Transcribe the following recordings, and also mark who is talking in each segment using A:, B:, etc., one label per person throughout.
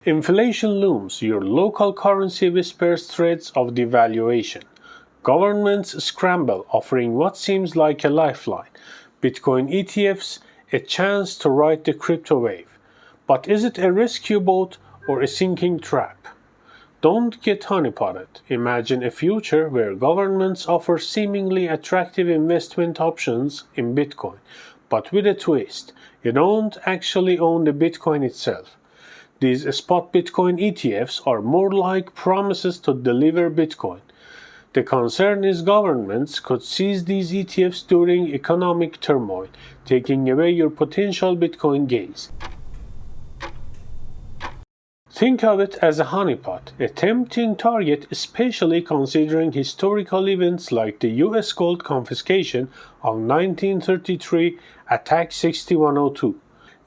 A: Inflation looms, your local currency whispers threats of devaluation. Governments scramble, offering what seems like a lifeline. Bitcoin ETFs, a chance to ride the crypto wave. But is it a rescue boat or a sinking trap? Don't get honeypotted. Imagine a future where governments offer seemingly attractive investment options in Bitcoin, but with a twist. You don't actually own the Bitcoin itself. These spot Bitcoin ETFs are more like promises to deliver Bitcoin. The concern is governments could seize these ETFs during economic turmoil, taking away your potential Bitcoin gains. Think of it as a honeypot, a tempting target, especially considering historical events like the US gold confiscation of 1933 Attack 6102.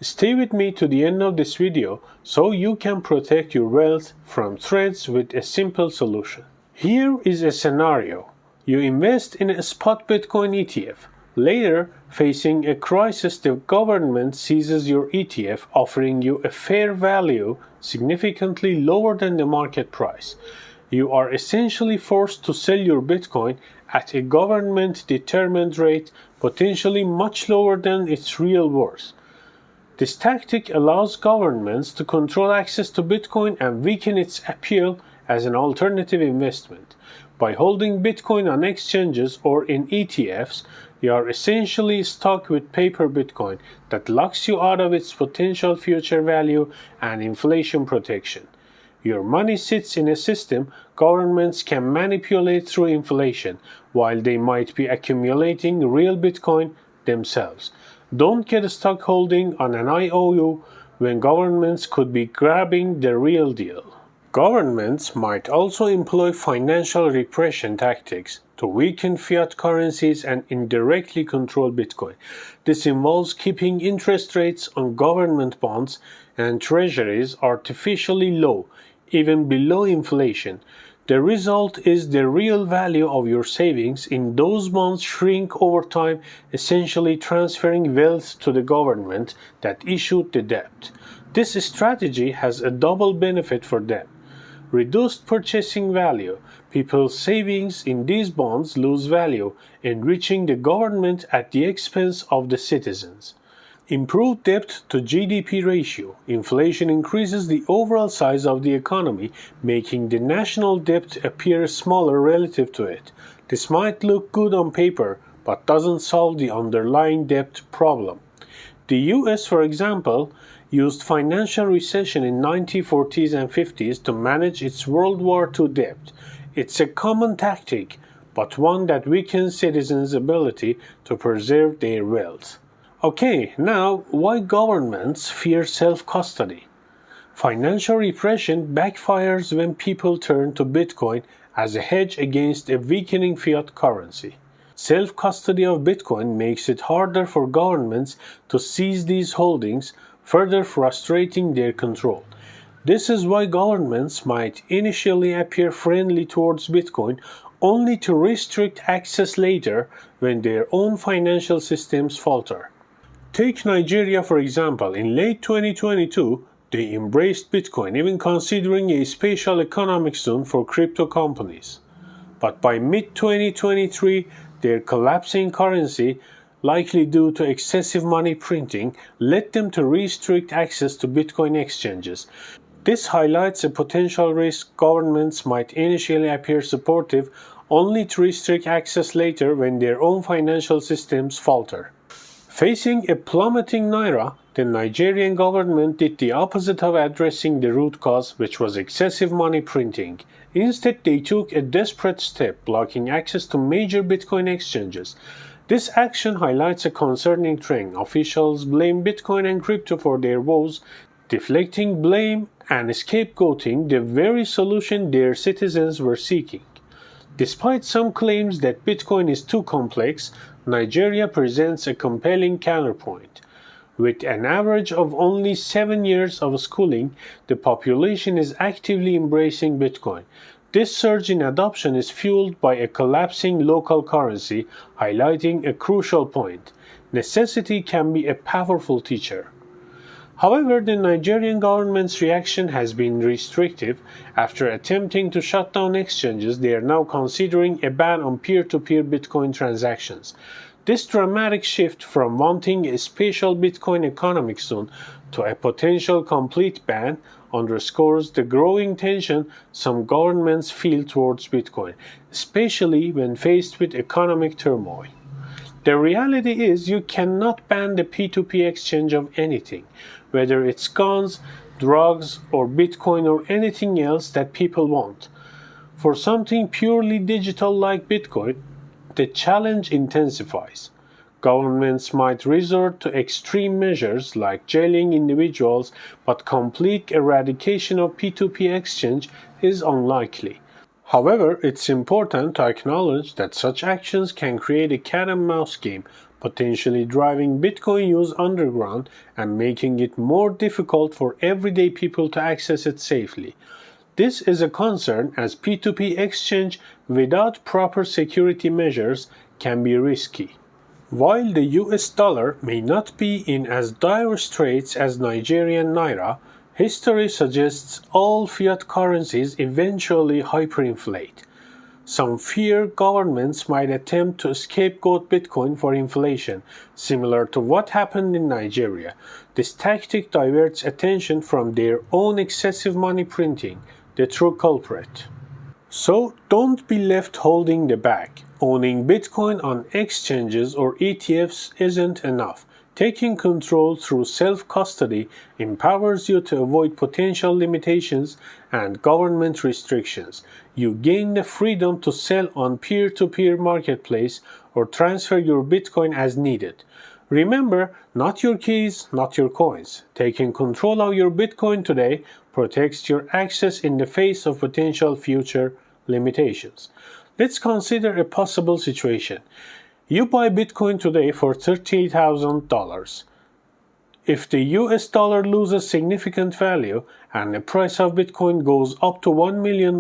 A: Stay with me to the end of this video so you can protect your wealth from threats with a simple solution. Here is a scenario. You invest in a spot Bitcoin ETF. Later, facing a crisis, the government seizes your ETF, offering you a fair value significantly lower than the market price. You are essentially forced to sell your Bitcoin at a government-determined rate, potentially much lower than its real worth. This tactic allows governments to control access to Bitcoin and weaken its appeal as an alternative investment. By holding Bitcoin on exchanges or in ETFs, you are essentially stuck with paper Bitcoin that locks you out of its potential future value and inflation protection. Your money sits in a system governments can manipulate through inflation, while they might be accumulating real Bitcoin themselves. Don't get stuck holding on an IOU when governments could be grabbing the real deal. Governments might also employ financial repression tactics to weaken fiat currencies and indirectly control Bitcoin. This involves keeping interest rates on government bonds and treasuries artificially low, even below inflation. The result is the real value of your savings in those bonds shrink over time, essentially transferring wealth to the government that issued the debt. This strategy has a double benefit for them. Reduced purchasing value. People's savings in these bonds lose value, enriching the government at the expense of the citizens. Improved debt to GDP ratio. Inflation increases the overall size of the economy, making the national debt appear smaller relative to it. This might look good on paper, but doesn't solve the underlying debt problem. The US, for example, used financial recession in 1940s and 50s to manage its World War II debt. It's a common tactic, but one that weakens citizens' ability to preserve their wealth. Okay, now why governments fear self-custody? Financial repression backfires when people turn to Bitcoin as a hedge against a weakening fiat currency. Self-custody of Bitcoin makes it harder for governments to seize these holdings, further frustrating their control. This is why governments might initially appear friendly towards Bitcoin, only to restrict access later when their own financial systems falter. Take Nigeria for example. In late 2022, they embraced Bitcoin, even considering a special economic zone for crypto companies. But by mid-2023, their collapsing currency, likely due to excessive money printing, led them to restrict access to Bitcoin exchanges. This highlights a potential risk. Governments might initially appear supportive, only to restrict access later when their own financial systems falter. Facing a plummeting naira, the Nigerian government did the opposite of addressing the root cause, which was excessive money printing. Instead, they took a desperate step, blocking access to major Bitcoin exchanges. This action highlights a concerning trend. Officials blame Bitcoin and crypto for their woes, deflecting blame and scapegoating the very solution their citizens were seeking. Despite some claims that Bitcoin is too complex, Nigeria presents a compelling counterpoint. With an average of only 7 years of schooling, the population is actively embracing Bitcoin. This surge in adoption is fueled by a collapsing local currency, highlighting a crucial point. Necessity can be a powerful teacher. However, the Nigerian government's reaction has been restrictive. After attempting to shut down exchanges, they are now considering a ban on peer-to-peer Bitcoin transactions. This dramatic shift from wanting a special Bitcoin economic zone to a potential complete ban underscores the growing tension some governments feel towards Bitcoin, especially when faced with economic turmoil. The reality is you cannot ban the P2P exchange of anything, whether it's guns, drugs, or Bitcoin or anything else that people want. For something purely digital like Bitcoin, the challenge intensifies. Governments might resort to extreme measures like jailing individuals, but complete eradication of P2P exchange is unlikely. However, it's important to acknowledge that such actions can create a cat-and-mouse game, potentially driving Bitcoin use underground and making it more difficult for everyday people to access it safely. This is a concern as P2P exchange without proper security measures can be risky. While the US dollar may not be in as dire straits as Nigerian naira, history suggests all fiat currencies eventually hyperinflate. Some fear governments might attempt to scapegoat Bitcoin for inflation, similar to what happened in Nigeria. This tactic diverts attention from their own excessive money printing, the true culprit. So don't be left holding the bag. Owning Bitcoin on exchanges or ETFs isn't enough. Taking control through self-custody empowers you to avoid potential limitations and government restrictions. You gain the freedom to sell on peer-to-peer marketplace or transfer your Bitcoin as needed. Remember, not your keys, not your coins. Taking control of your Bitcoin today protects your access in the face of potential future limitations. Let's consider a possible situation. You buy Bitcoin today for $30,000. If the US dollar loses significant value and the price of Bitcoin goes up to $1 million,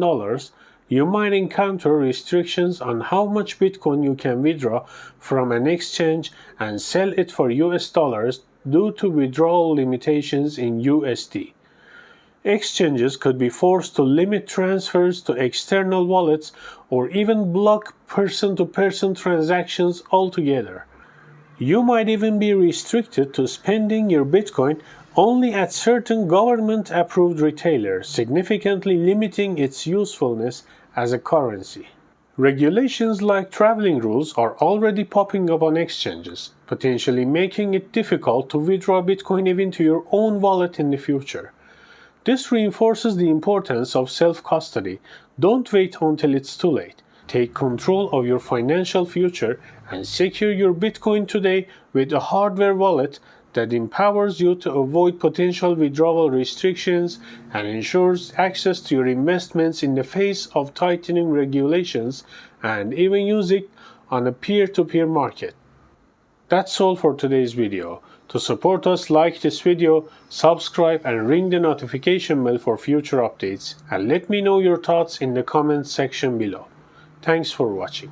A: you might encounter restrictions on how much Bitcoin you can withdraw from an exchange and sell it for US dollars due to withdrawal limitations in USD. Exchanges could be forced to limit transfers to external wallets or even block person-to-person transactions altogether. You might even be restricted to spending your Bitcoin only at certain government-approved retailers, significantly limiting its usefulness as a currency. Regulations like traveling rules are already popping up on exchanges, potentially making it difficult to withdraw Bitcoin even to your own wallet in the future. This reinforces the importance of self-custody. Don't wait until it's too late. Take control of your financial future and secure your Bitcoin today with a hardware wallet that empowers you to avoid potential withdrawal restrictions and ensures access to your investments in the face of tightening regulations and even use it on a peer-to-peer market. That's all for today's video. To support us, like this video, subscribe and ring the notification bell for future updates, and let me know your thoughts in the comments section below. Thanks for watching.